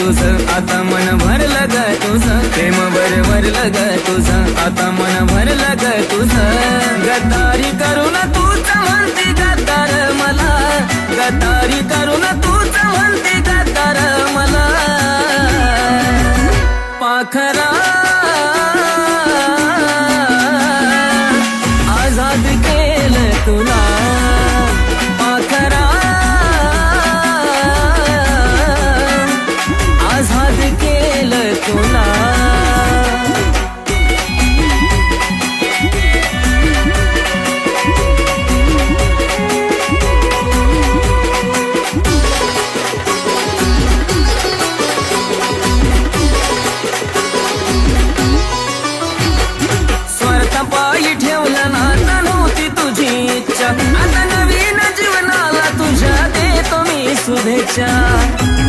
तुझं आता मन भरलं ग तुझं प्रेम भरलं ग तुझं आता मन भरलं ग तुझं गद्दारी करून तूच म्हणते गद्दार मला गद्दारी करून तूच म्हणते गद्दार मला पाखरा आजाद केलं तुला पाखरा आजाद केलं तुला पायी ठेवलं नाता नव्हती तुझी इच्छा आता नवीन जीवनाला तुझ्या देतो मी शुभेच्छा